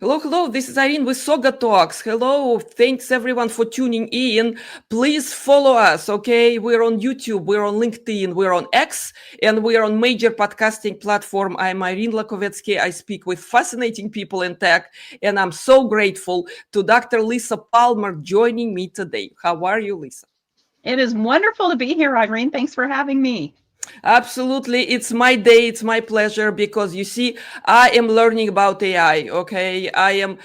Hello, hello. This is Irene with SaugaTalks. Hello. Thanks everyone for tuning in. Please follow us, okay? We're on YouTube, we're on LinkedIn, we're on X, and we're on major podcasting platform. I'm Irene Lyakovetsky. I speak with fascinating people in tech, and I'm so grateful to Dr. Lisa Palmer joining me today. How are you, Lisa? It is wonderful to be here, Irene. Thanks for having me. Absolutely. It's my day. It's my pleasure because you see, I am learning about AI. Okay. I am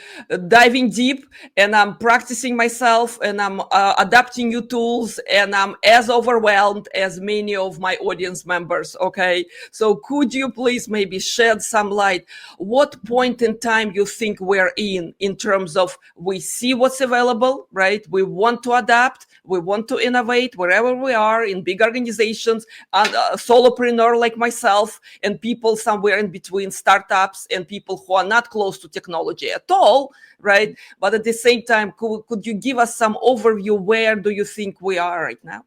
diving deep and I'm practicing myself and I'm adapting new tools and I'm as overwhelmed as many of my audience members. Okay. So could you please maybe shed some light? What point in time you think we're in terms of we see what's available, right? We want to adapt. We want to innovate wherever we are in big organizations, and a solopreneur like myself, and people somewhere in between, startups and people who are not close to technology at all, right? But at the same time, could you give us some overview? Where do you think we are right now?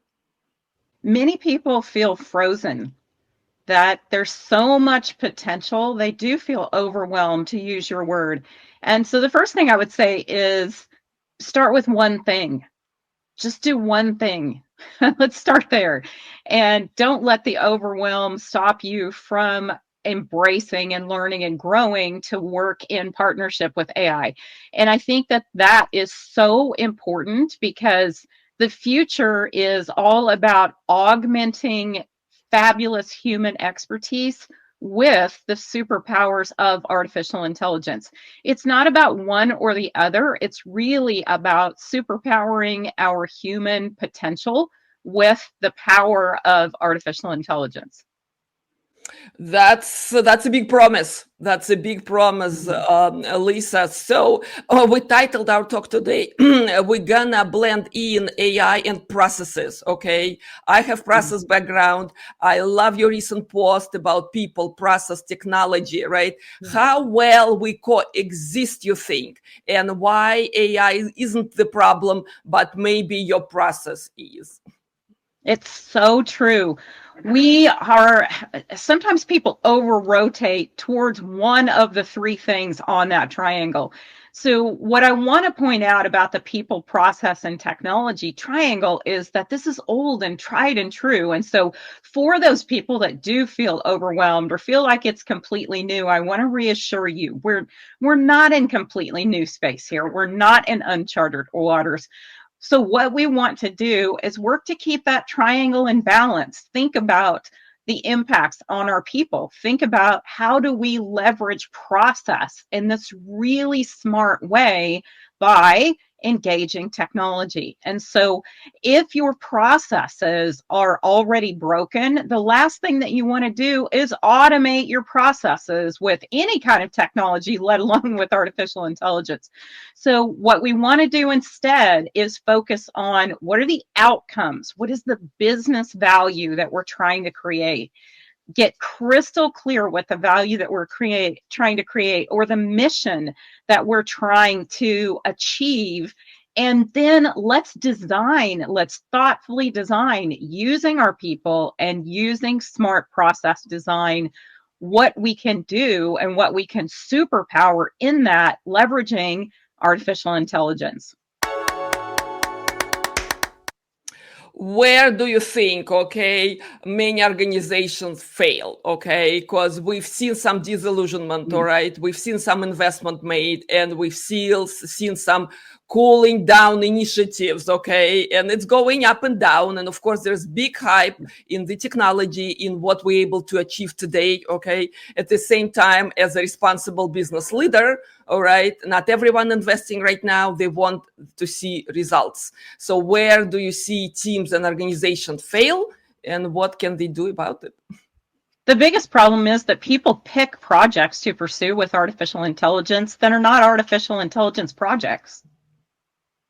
Many people feel frozen, that there's so much potential. They do feel overwhelmed, to use your word. And so the first thing I would say is start with one thing. Just do one thing. Let's start there. And don't let the overwhelm stop you from embracing and learning and growing to work in partnership with AI. And I think that that is so important because the future is all about augmenting fabulous human expertise with the superpowers of artificial intelligence. It's not about one or the other. It's really about superpowering our human potential with the power of artificial intelligence. That's a big promise. That's a big promise, Mhm. Lisa. So we titled our talk today. We're gonna blend in AI and processes. Okay, I have process background. I love your recent post about people, process, technology. Right? Yeah. How well we coexist, you think, and why AI isn't the problem, but maybe your process is. It's so true. We are sometimes people over rotate towards one of the three things on that triangle. So, what I want to point out about the people, process, and technology triangle is that this is old and tried and true. And so, for those people that do feel overwhelmed or feel like it's completely new, I want to reassure you we're not in completely new space here. We're not in uncharted waters. So what we want to do is work to keep that triangle in balance. Think about the impacts on our people. Think about how do we leverage process in this really smart way by engaging technology. And so if your processes are already broken, the last thing that you want to do is automate your processes with any kind of technology, let alone with artificial intelligence. So, what we want to do instead is focus on what are the outcomes? What is the business value that we're trying to create? Get crystal clear what the value that we're trying to create or the mission that we're trying to achieve. And then let's thoughtfully design using our people and using smart process design what we can do and what we can superpower in that, leveraging artificial intelligence. Where do you think, okay, many organizations fail, okay? Because we've seen some disillusionment, all right? We've seen some investment made and we've seen some cooling down initiatives, okay? And it's going up and down. And of course, there's big hype in the technology, in what we're able to achieve today, okay? At the same time, as a responsible business leader, all right, not everyone investing right now, they want to see results. So where do you see teams and organizations fail and what can they do about it? The biggest problem is that people pick projects to pursue with artificial intelligence that are not artificial intelligence projects.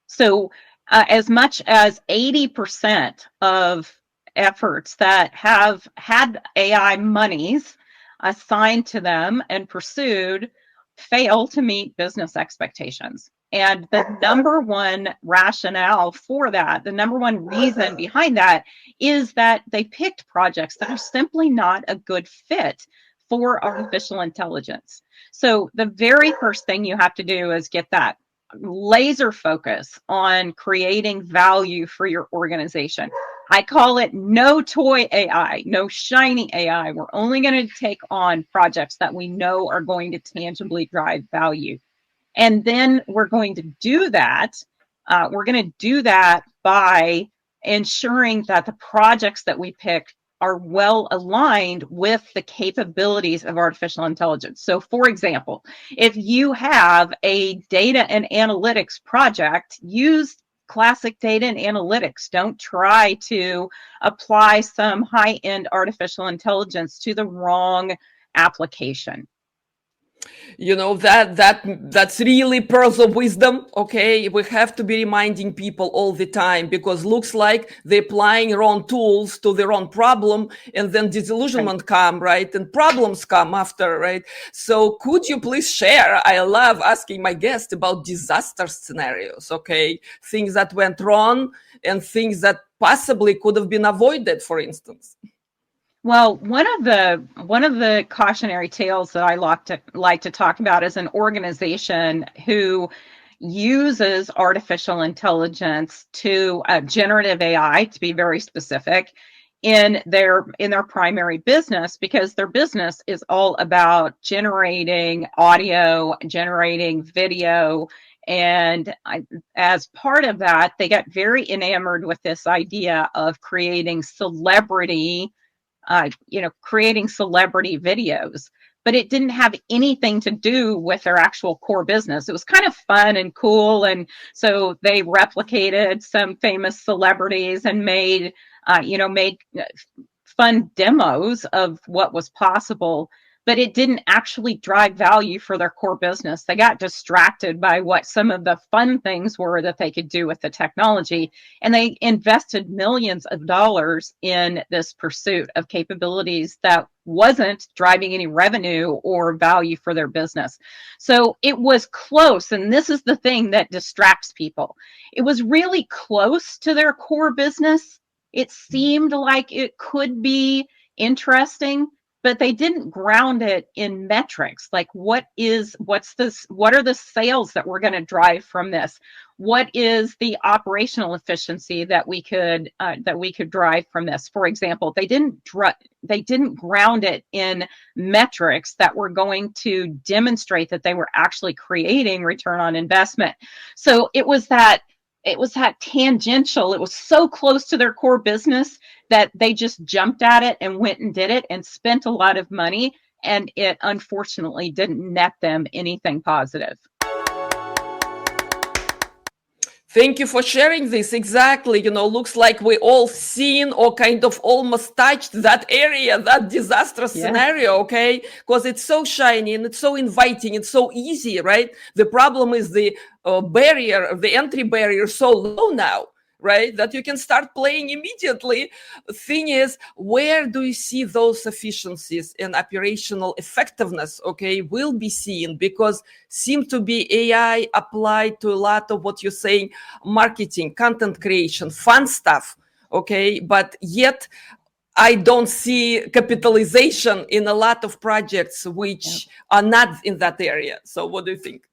So, as much as 80% of efforts that have had AI monies assigned to them and pursued fail to meet business expectations. And the number one rationale for that, the number one reason behind that is that they picked projects that are simply not a good fit for artificial intelligence. So the very first thing you have to do is get that laser focus on creating value for your organization. I call it no toy AI, no shiny AI. We're only going to take on projects that we know are going to tangibly drive value. And then we're going to do that. We're going to do that by ensuring that the projects that we pick are well aligned with the capabilities of artificial intelligence. So for example, if you have a data and analytics project, use classic data and analytics. Don't try to apply some high-end artificial intelligence to the wrong application. You know, that's really pearls of wisdom. Okay, we have to be reminding people all the time, because looks like they're applying wrong tools to their own problem, and then disillusionment come, right, and problems come after, right? So could you please share, I love asking my guests about disaster scenarios, okay, things that went wrong and things that possibly could have been avoided, for instance. Well, one of the cautionary tales that I like to talk about is an organization who uses artificial intelligence to generative AI, to be very specific, in their primary business, because their business is all about generating audio, generating video. And as part of that, they got very enamored with this idea of creating celebrity videos, but it didn't have anything to do with their actual core business. It was kind of fun and cool. And so they replicated some famous celebrities and made fun demos of what was possible, but it didn't actually drive value for their core business. They got distracted by what some of the fun things were that they could do with the technology, and they invested millions of dollars in this pursuit of capabilities that wasn't driving any revenue or value for their business. So it was close, and this is the thing that distracts people. It was really close to their core business. It seemed like it could be interesting, but they didn't ground it in metrics. Like, what are the sales that we're going to drive from this? What is the operational efficiency that we could drive from this? For example, they didn't ground it in metrics that were going to demonstrate that they were actually creating return on investment. So it was that tangential. It was so close to their core business that they just jumped at it and went and did it and spent a lot of money, and it unfortunately didn't net them anything positive. Thank you for sharing this. Exactly. You know, looks like we all seen or kind of almost touched that area, that disastrous scenario, okay? Because it's so shiny and it's so inviting. It's so easy, right? The problem is the entry barrier is so low now, right, that you can start playing immediately. Thing is, where do you see those efficiencies and operational effectiveness, okay, will be seen? Because seem to be AI applied to a lot of what you're saying, marketing, content creation, fun stuff, okay, but yet I don't see capitalization in a lot of projects which are not in that area. So what do you think?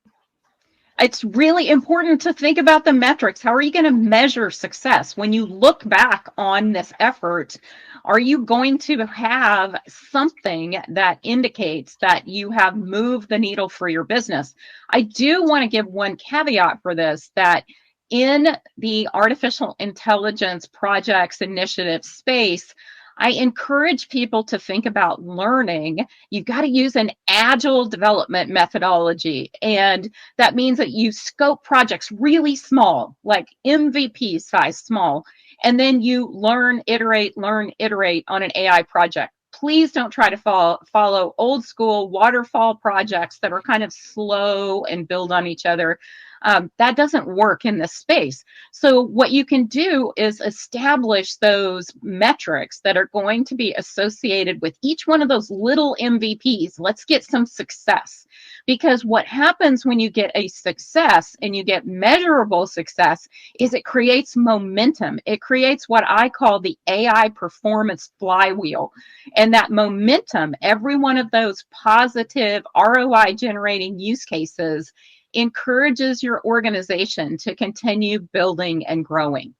It's really important to think about the metrics. How are you going to measure success? When you look back on this effort, are you going to have something that indicates that you have moved the needle for your business? I do want to give one caveat for this, that in the artificial intelligence projects initiative space, I encourage people to think about learning. You've got to use an agile development methodology. And that means that you scope projects really small, like MVP size small, and then you learn, iterate on an AI project. Please don't try to follow old school waterfall projects that are kind of slow and build on each other. That doesn't work in this space. So what you can do is establish those metrics that are going to be associated with each one of those little MVPs. Let's get some success. Because what happens when you get a success and you get measurable success is it creates momentum. It creates what I call the AI performance flywheel. And that momentum, every one of those positive ROI generating use cases encourages your organization to continue building and growing.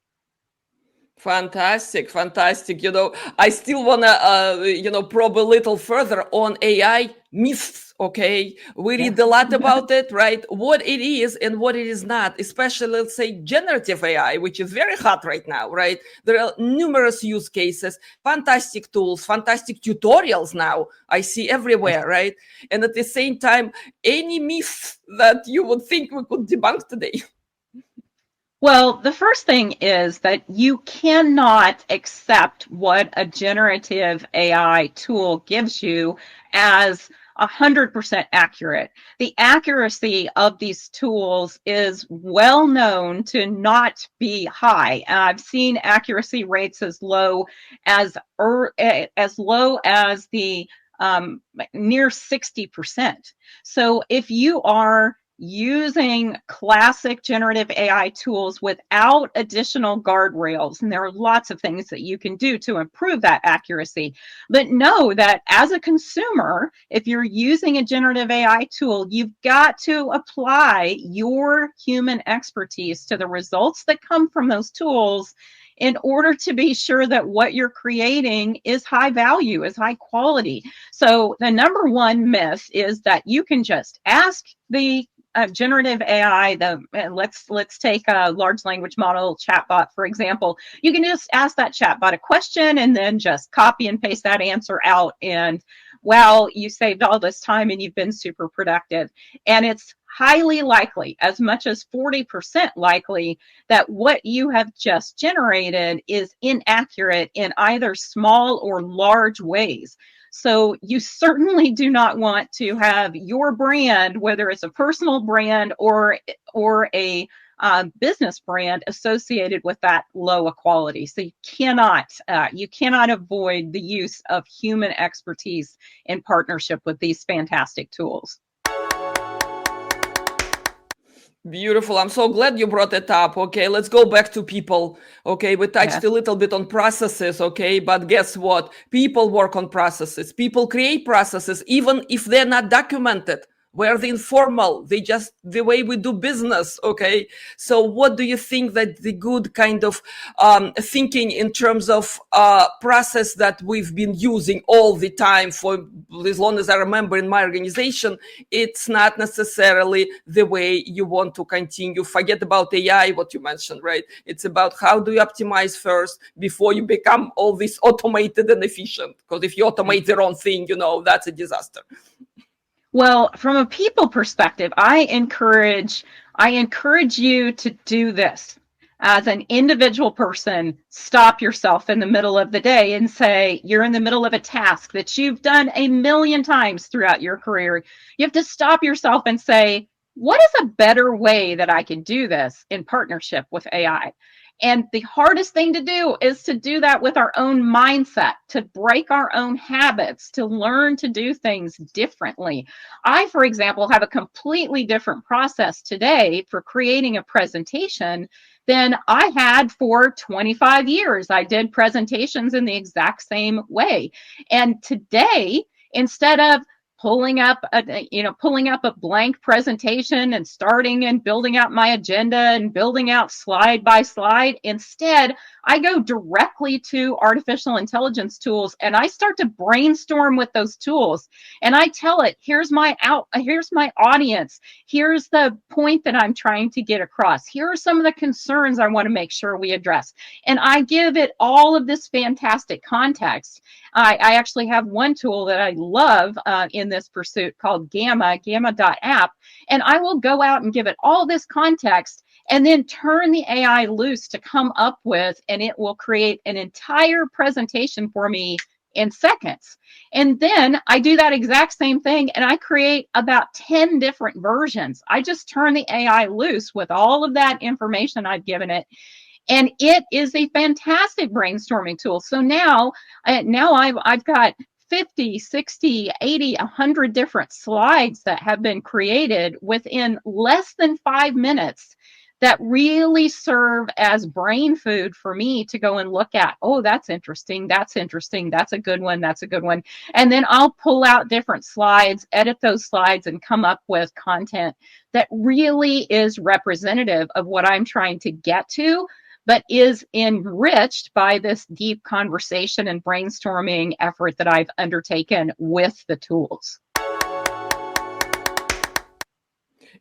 Fantastic, fantastic. I still want to, probe a little further on AI myths. Okay. We read a lot about it, right? What it is and what it is not, especially, let's say, generative AI, which is very hot right now, right? There are numerous use cases, fantastic tools, fantastic tutorials now I see everywhere, right? And at the same time, any myth that you would think we could debunk today? Well, the first thing is that you cannot accept what a generative AI tool gives you as 100% accurate. The accuracy of these tools is well known to not be high. I've seen accuracy rates as low as the near 60%. So if you are using classic generative AI tools without additional guardrails, and there are lots of things that you can do to improve that accuracy, but know that as a consumer, if you're using a generative AI tool, you've got to apply your human expertise to the results that come from those tools in order to be sure that what you're creating is high value, is high quality. So the number one myth is that you can just ask the generative AI, let's take a large language model chatbot, for example. You can just ask that chatbot a question and then just copy and paste that answer out. And wow, you saved all this time and you've been super productive. And it's highly likely, as much as 40% likely, that what you have just generated is inaccurate in either small or large ways. So you certainly do not want to have your brand, whether it's a personal brand or a business brand, associated with that low quality. So you cannot avoid the use of human expertise in partnership with these fantastic tools. Beautiful. I'm so glad you brought it up. Okay, let's go back to people. Okay, we touched a little bit on processes. Okay, but guess what? People work on processes. People create processes, even if they're not documented. Where the informal, they just the way we do business. Okay, so what do you think that the good kind of thinking in terms of process that we've been using all the time for as long as I remember in my organization, it's not necessarily the way you want to continue. Forget about AI, what you mentioned, right? It's about how do you optimize first before you become all this automated and efficient. Because if you automate the wrong thing, that's a disaster. Well, from a people perspective, I encourage you to do this. As an individual person, stop yourself in the middle of the day and say, you're in the middle of a task that you've done a million times throughout your career. You have to stop yourself and say, what is a better way that I can do this in partnership with AI? And the hardest thing to do is to do that with our own mindset, to break our own habits, to learn to do things differently. I, for example, have a completely different process today for creating a presentation than I had for 25 years. I did presentations in the exact same way. And today, instead of pulling up a blank presentation and starting and building out my agenda and building out slide by slide. Instead, I go directly to artificial intelligence tools and I start to brainstorm with those tools. And I tell it, here's my audience. Here's the point that I'm trying to get across. Here are some of the concerns I want to make sure we address. And I give it all of this fantastic context. I actually have one tool that I love in this pursuit called gamma.app. And I will go out and give it all this context and then turn the AI loose to come up with, and it will create an entire presentation for me in seconds. And then I do that exact same thing and I create about 10 different versions. I just turn the AI loose with all of that information I've given it. And it is a fantastic brainstorming tool. So now I've got 50, 60, 80, 100 different slides that have been created within less than 5 minutes that really serve as brain food for me to go and look at. Oh, that's interesting. That's interesting. That's a good one. That's a good one. And then I'll pull out different slides, edit those slides, and come up with content that really is representative of what I'm trying to get to, but is enriched by this deep conversation and brainstorming effort that I've undertaken with the tools.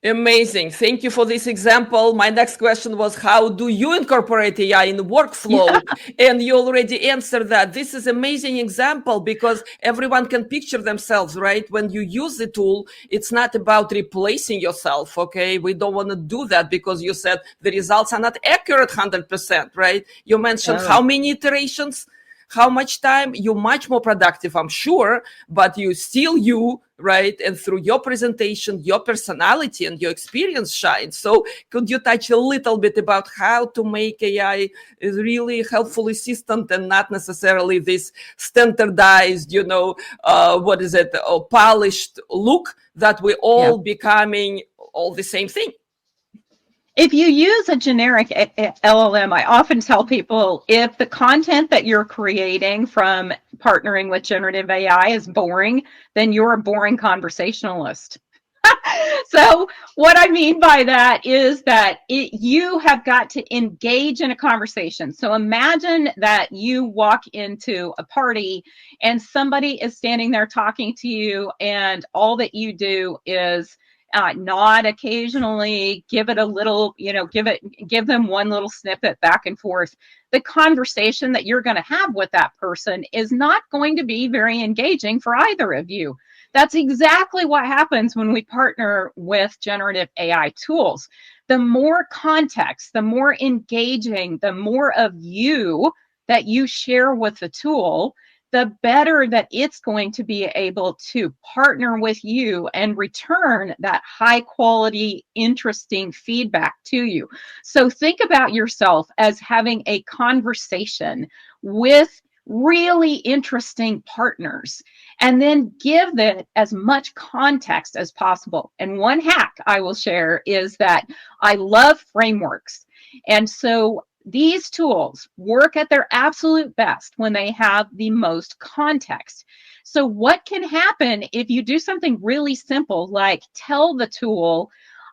Amazing. Thank you for this example. My next question was, how do you incorporate AI in the workflow? Yeah. And you already answered that. This is an amazing example because everyone can picture themselves, right? When you use the tool, it's not about replacing yourself, okay? We don't want to do that because you said the results are not accurate 100%, right? You mentioned how many iterations, how much time. You're much more productive, I'm sure, but you still you, right? And through your presentation, your personality and your experience shines. So could you touch a little bit about how to make AI a really helpful assistant and not necessarily this standardized, polished look that we all becoming all the same thing? If you use a generic LLM, I often tell people if the content that you're creating from partnering with generative AI is boring, then you're a boring conversationalist. So what I mean by that is that you have got to engage in a conversation. So imagine that you walk into a party and somebody is standing there talking to you and all that you do is nod occasionally, give it a little, give them one little snippet back and forth. The conversation that you're going to have with that person is not going to be very engaging for either of you. That's exactly what happens when we partner with generative AI tools. The more context, the more engaging, the more of you that you share with the tool, the better that it's going to be able to partner with you and return that high quality, interesting feedback to you. So think about yourself as having a conversation with really interesting partners, and then give them as much context as possible. And one hack I will share is that I love frameworks. And so these tools work at their absolute best when they have the most context. So what can happen if you do something really simple, like tell the tool,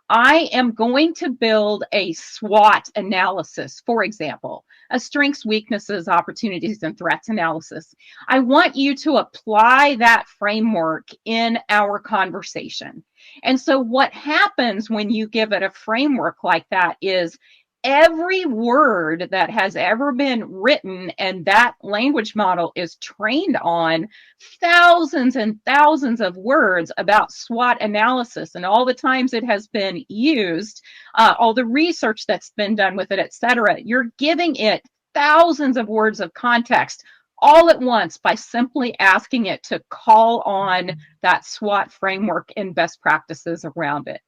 I am going to build a SWOT analysis, for example, a strengths, weaknesses, opportunities, and threats analysis. I want you to apply that framework in our conversation. And so what happens when you give it a framework like that is every word that has ever been written and that language model is trained on thousands and thousands of words about SWOT analysis and all the times it has been used, all the research that's been done with it, etc. You're giving it thousands of words of context all at once by simply asking it to call on that SWOT framework and best practices around it.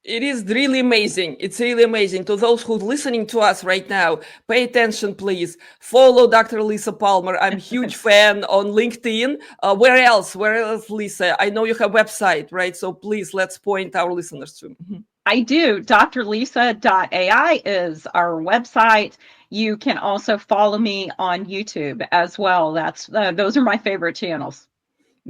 It is really amazing. It's really amazing. To those who are listening to us right now, pay attention, please. Follow Dr. Lisa Palmer. I'm a huge fan on LinkedIn. Where else, Lisa? I know you have a website, right? So please, let's point our listeners to. I do. drlisa.ai is our website. You can also follow me on YouTube as well. Those are my favorite channels.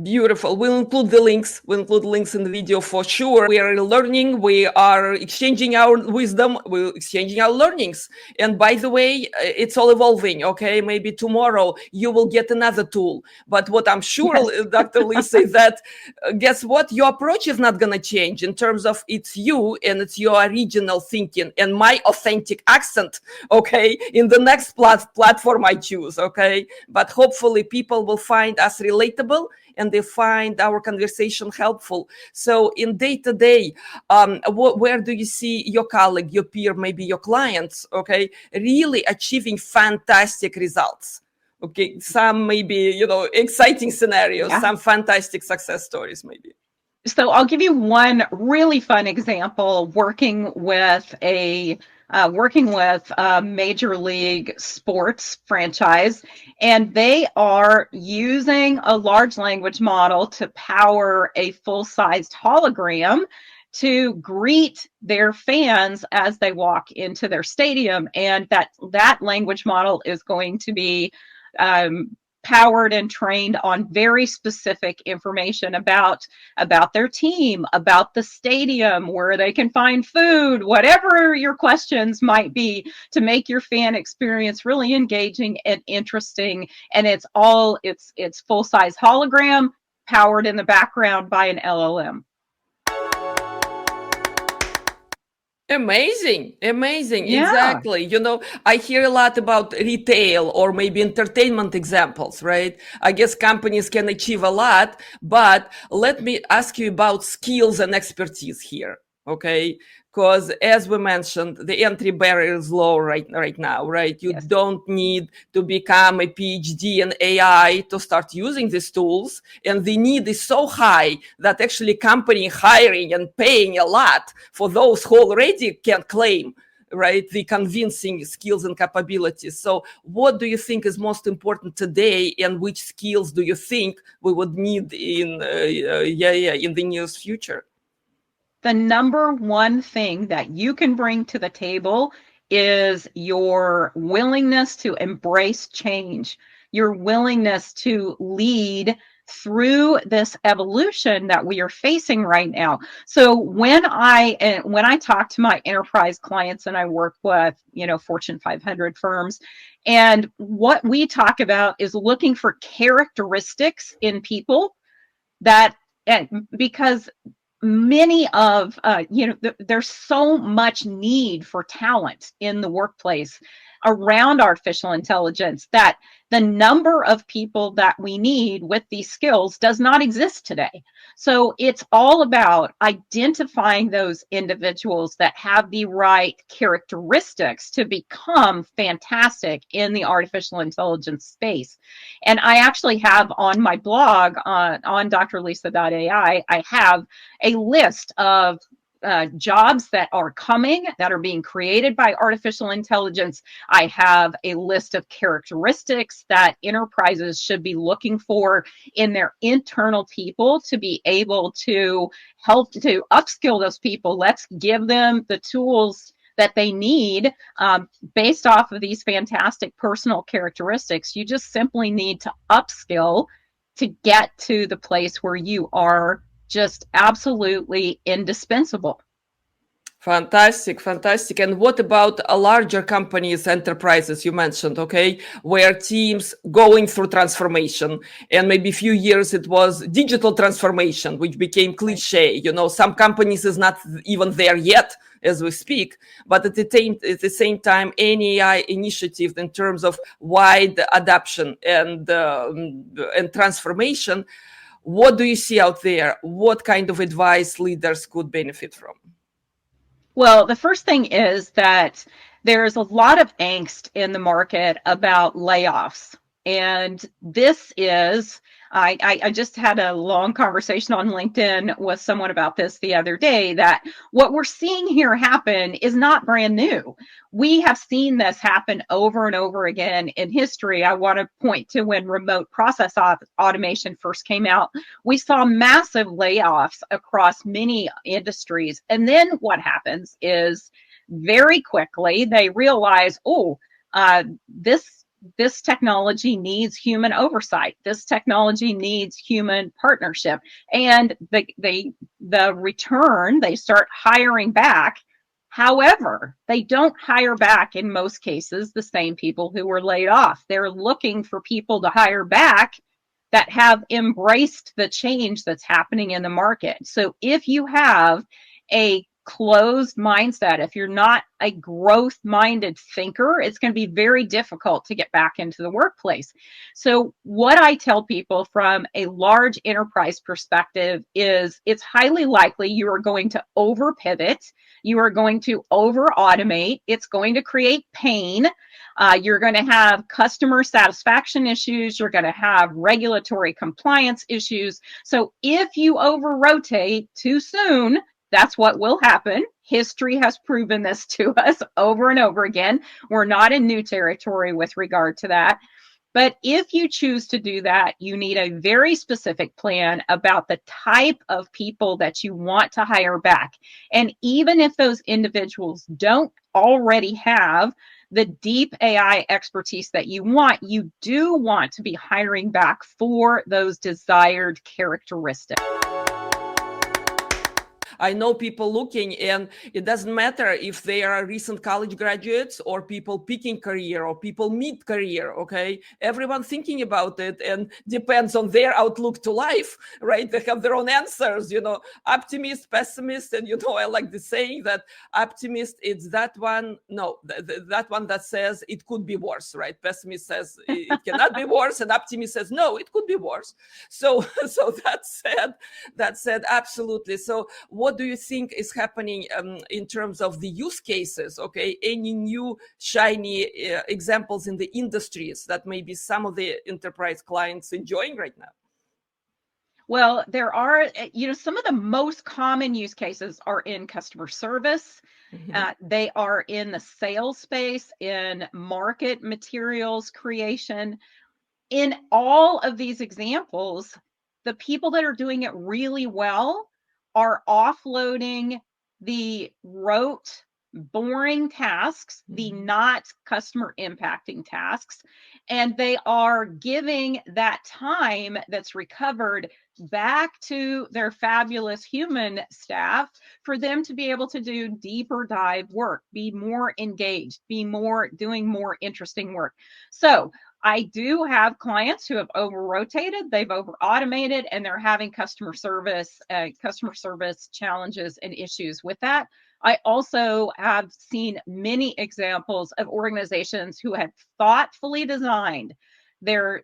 Beautiful. We'll include the links. We'll include links in the video for sure. We are learning. We are exchanging our wisdom. We're exchanging our learnings. And by the way, it's all evolving. Okay. Maybe tomorrow you will get another tool. But what I'm sure, yes. Dr. Lisa, is that guess what? Your approach is not going to change in terms of it's you and it's your original thinking and my authentic accent. Okay. In the next platform I choose. Okay. But hopefully people will find us relatable and they find our conversation helpful. So in day-to-day, where do you see your colleague, your peer, maybe your clients, okay, really achieving fantastic results? Okay, some maybe, exciting scenarios, Yeah. some fantastic success stories maybe. So I'll give you one really fun example working with a major league sports franchise, and they are using a large language model to power a full-sized hologram to greet their fans as they walk into their stadium. And that language model is going to be powered and trained on very specific information about their team, about the stadium, where they can find food, whatever your questions might be, to make your fan experience really engaging and interesting. And it's full-size hologram powered in the background by an LLM. Amazing, Yeah. exactly. I hear a lot about retail or maybe entertainment examples, right? I guess companies can achieve a lot, but let me ask you about skills and expertise here, okay? Because as we mentioned, the entry barrier is low right now, right? You Yes. don't need to become a PhD in AI to start using these tools. And the need is so high that actually company hiring and paying a lot for those who already can claim, right, the convincing skills and capabilities. So what do you think is most important today, and which skills do you think we would need in the near future? The number one thing that you can bring to the table is your willingness to embrace change, your willingness to lead through this evolution that we are facing right now. So when I talk to my enterprise clients, and I work with, Fortune 500 firms, and what we talk about is looking for characteristics in people that, and because many of there's so much need for talent in the workplace around artificial intelligence that the number of people that we need with these skills does not exist today. So it's all about identifying those individuals that have the right characteristics to become fantastic in the artificial intelligence space. And I actually have on my blog on drlisa.ai, I have a list of jobs that are coming, that are being created by artificial intelligence. I have a list of characteristics that enterprises should be looking for in their internal people to be able to help to upskill those people. Let's give them the tools that they need based off of these fantastic personal characteristics. You just simply need to upskill to get to the place where you are just absolutely indispensable. Fantastic. And what about larger companies, enterprises you mentioned, okay, where teams going through transformation, and maybe a few years it was digital transformation, which became cliche. Some companies is not even there yet as we speak, but at the same time, any AI initiative in terms of wide adoption and transformation, what do you see out there? What kind of advice leaders could benefit from? Well, the first thing is that there's a lot of angst in the market about layoffs. And this is, I just had a long conversation on LinkedIn with someone about this the other day, that what we're seeing here happen is not brand new. We have seen this happen over and over again in history. I want to point to when remote process automation first came out. We saw massive layoffs across many industries. And then what happens is very quickly they realize, this technology needs human oversight. This technology needs human partnership. And the return, they start hiring back. However, they don't hire back in most cases the same people who were laid off. They're looking for people to hire back that have embraced the change that's happening in the market. So if you have a closed mindset, if you're not a growth-minded thinker, it's going to be very difficult to get back into the workplace. So what I tell people from a large enterprise perspective is it's highly likely you are going to over pivot, you are going to over automate, it's going to create pain. You're going to have customer satisfaction issues. You're going to have regulatory compliance issues. So if you over rotate too soon, that's what will happen. History has proven this to us over and over again. We're not in new territory with regard to that. But if you choose to do that, you need a very specific plan about the type of people that you want to hire back. And even if those individuals don't already have the deep AI expertise that you do want to be hiring back for those desired characteristics. I know people looking, and it doesn't matter if they are recent college graduates or people picking career or people mid-career, okay? Everyone thinking about it, and depends on their outlook to life, right? They have their own answers, optimist, pessimist, and I like the saying that optimist, it's that one, no, that one that says it could be worse, right? Pessimist says it cannot be worse, and optimist says, no, it could be worse. So that said, absolutely. So what do you think is happening in terms of the use cases? Okay, any new shiny examples in the industries that maybe some of the enterprise clients enjoying right now? Well, there are, some of the most common use cases are in customer service. They are in the sales space, in market materials creation. In all of these examples, the people that are doing it really well are offloading the rote, boring tasks, the not customer impacting tasks, and they are giving that time that's recovered back to their fabulous human staff for them to be able to do deeper dive work, be more engaged, doing more interesting work. So I do have clients who have over rotated, they've over automated, and they're having customer service challenges and issues with that. I also have seen many examples of organizations who had thoughtfully designed their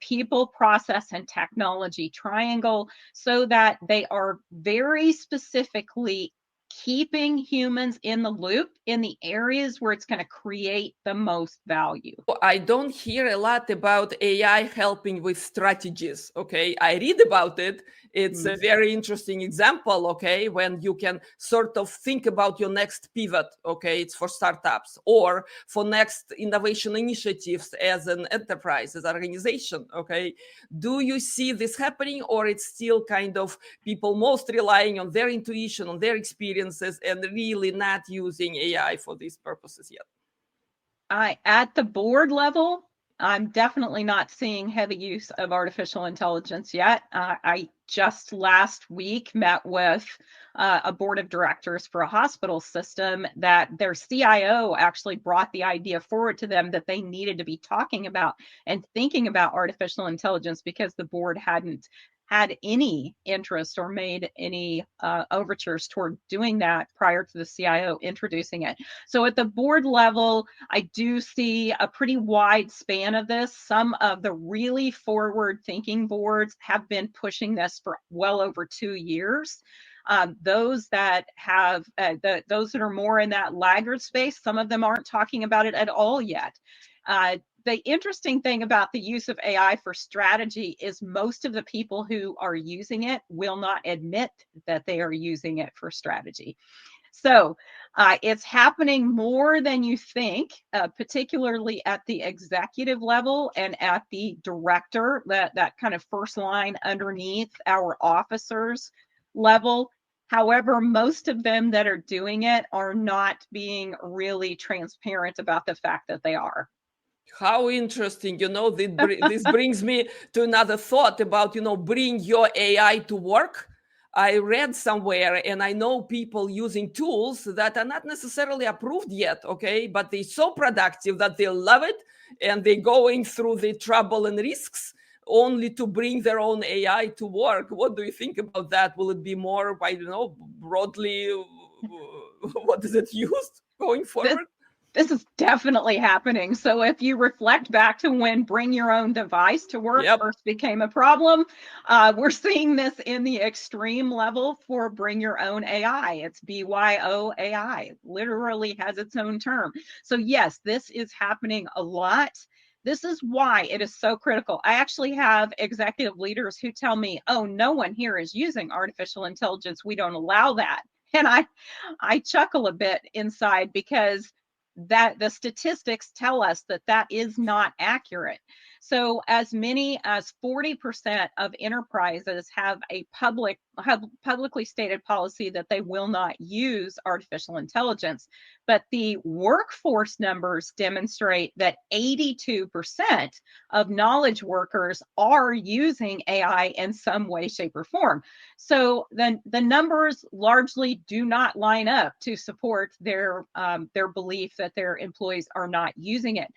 people, process, and technology triangle so that they are very specifically keeping humans in the loop in the areas where it's going to create the most value. I don't hear a lot about AI helping with strategies. Okay, I read about it. It's a very interesting example. Okay, when you can sort of think about your next pivot. Okay, it's for startups or for next innovation initiatives as an enterprise, as an organization. Okay, do you see this happening, or it's still kind of people most relying on their intuition, on their experiences, and really not using AI for these purposes yet? At the board level, I'm definitely not seeing heavy use of artificial intelligence yet. I just last week met with a board of directors for a hospital system that their CIO actually brought the idea forward to them that they needed to be talking about and thinking about artificial intelligence because the board hadn't had any interest or made any overtures toward doing that prior to the CIO introducing it. So at the board level, I do see a pretty wide span of this. Some of the really forward-thinking boards have been pushing this for well over 2 years. Those that have those that are more in that laggard space, some of them aren't talking about it at all yet. The interesting thing about the use of AI for strategy is most of the people who are using it will not admit that they are using it for strategy. So it's happening more than you think, particularly at the executive level and at the director, that kind of first line underneath our officers level. However, most of them that are doing it are not being really transparent about the fact that they are. How interesting. This brings me to another thought about, bring your AI to work. I read somewhere, and I know people using tools that are not necessarily approved yet, okay, but they're so productive that they love it, and they're going through the trouble and risks only to bring their own AI to work. What do you think about that? Will it be more, I don't know, broadly what is it used going forward? This is definitely happening. So if you reflect back to when bring your own device to work first became a problem, we're seeing this in the extreme level for bring your own AI. It's BYOAI, literally has its own term. So yes, this is happening a lot. This is why it is so critical. I actually have executive leaders who tell me, oh, no one here is using artificial intelligence. We don't allow that. And I chuckle a bit inside because that the statistics tell us that that is not accurate. So as many as 40% of enterprises have a publicly stated policy that they will not use artificial intelligence. But the workforce numbers demonstrate that 82% of knowledge workers are using AI in some way, shape, or form. So the numbers largely do not line up to support their belief that their employees are not using it.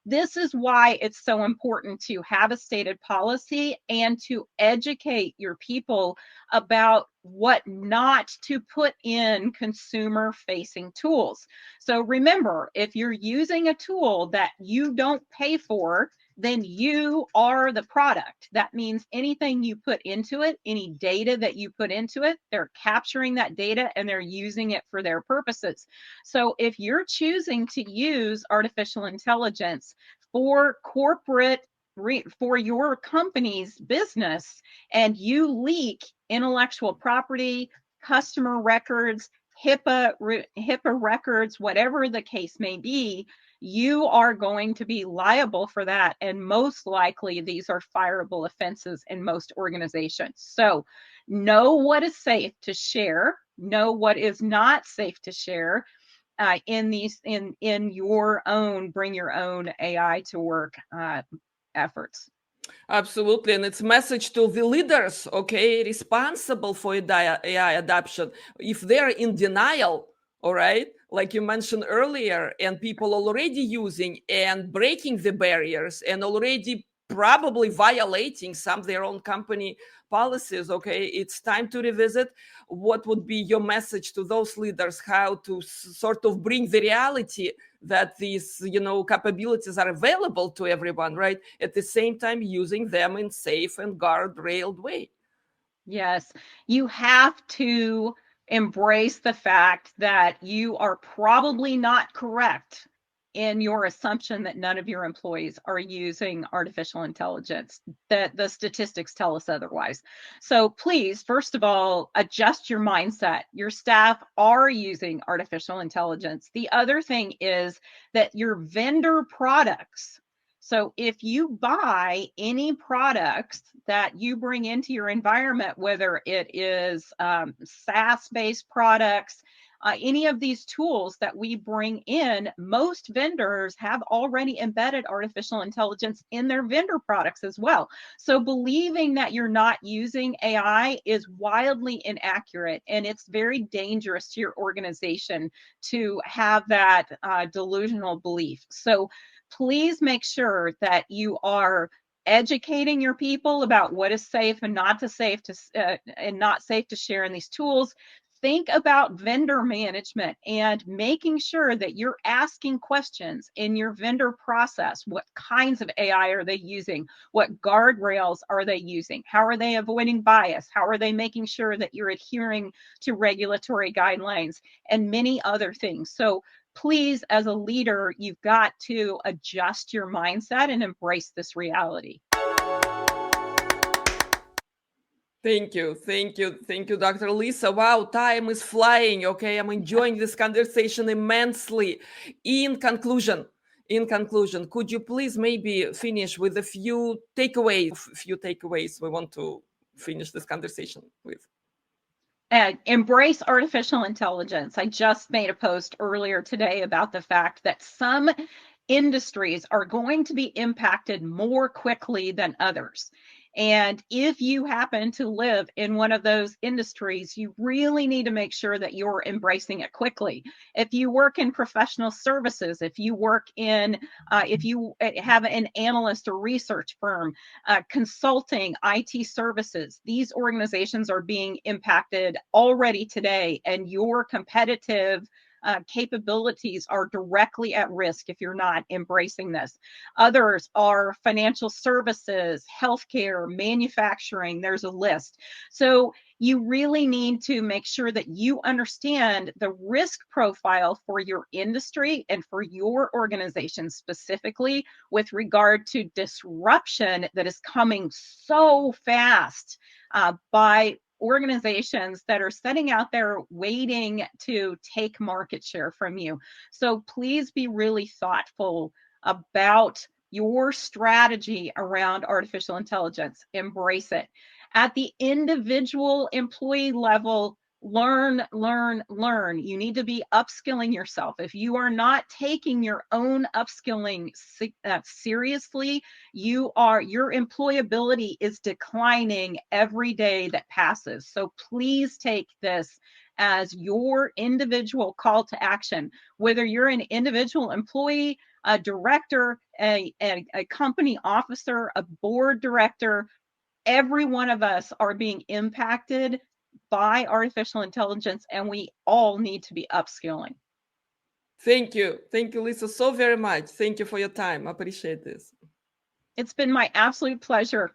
This is why it's so important to have a stated policy and to educate your people about what not to put in consumer facing tools. So remember, if you're using a tool that you don't pay for, then you are the product. That means anything you put into it, any data that you put into it, they're capturing that data and they're using it for their purposes. So if you're choosing to use artificial intelligence for for your company's business, and you leak intellectual property, customer records, HIPAA records, whatever the case may be, you are going to be liable for that. And most likely, these are fireable offenses in most organizations. So know what is safe to share, know what is not safe to share in your own bring your own AI to work efforts. Absolutely. And it's message to the leaders, okay, responsible for AI adoption. If they're in denial, all right, like you mentioned earlier, and people already using and breaking the barriers and already probably violating some of their own company policies, okay, it's time to revisit. What would be your message to those leaders, how to sort of bring the reality that these capabilities are available to everyone, right, at the same time using them in safe and guardrailed way? Yes, you have to embrace the fact that you are probably not correct in your assumption that none of your employees are using artificial intelligence, that the statistics tell us otherwise. So please, first of all, adjust your mindset. Your staff are using artificial intelligence. The other thing is that your vendor products, so if you buy any products that you bring into your environment, whether it is SaaS-based products, any of these tools that we bring in, most vendors have already embedded artificial intelligence in their vendor products as well. So believing that you're not using AI is wildly inaccurate, and it's very dangerous to your organization to have that delusional belief. So please make sure that you are educating your people about what is safe and not safe to share in these tools. Think about vendor management and making sure that you're asking questions in your vendor process. What kinds of AI are they using? What guardrails are they using? How are they avoiding bias? How are they making sure that you're adhering to regulatory guidelines and many other things? So please, as a leader, you've got to adjust your mindset and embrace this reality. Thank you, Dr. Lisa. Wow, time is flying. Okay, I'm enjoying this conversation immensely. In conclusion, could you please maybe finish with a few takeaways we want to finish this conversation with? Embrace artificial intelligence. I just made a post earlier today about the fact that some industries are going to be impacted more quickly than others. And if you happen to live in one of those industries, you really need to make sure that you're embracing it quickly. If you work in professional services, if you work in, if you have an analyst or research firm, consulting, IT services, these organizations are being impacted already today, and your competitive capabilities are directly at risk if you're not embracing this. Others are financial services, healthcare, manufacturing. There's a list. So you really need to make sure that you understand the risk profile for your industry and for your organization specifically with regard to disruption that is coming so fast by organizations that are sitting out there waiting to take market share from you. So please be really thoughtful about your strategy around artificial intelligence. Embrace it. At the individual employee level, learn, learn, learn. You need to be upskilling yourself. If you are not taking your own upskilling seriously, your employability is declining every day that passes. So please take this as your individual call to action, whether you're an individual employee, a director, a company officer, a board director. Every one of us are being impacted by artificial intelligence, and we all need to be upskilling. Thank you. Thank you, Lisa, so very much. Thank you for your time. I appreciate this. It's been my absolute pleasure.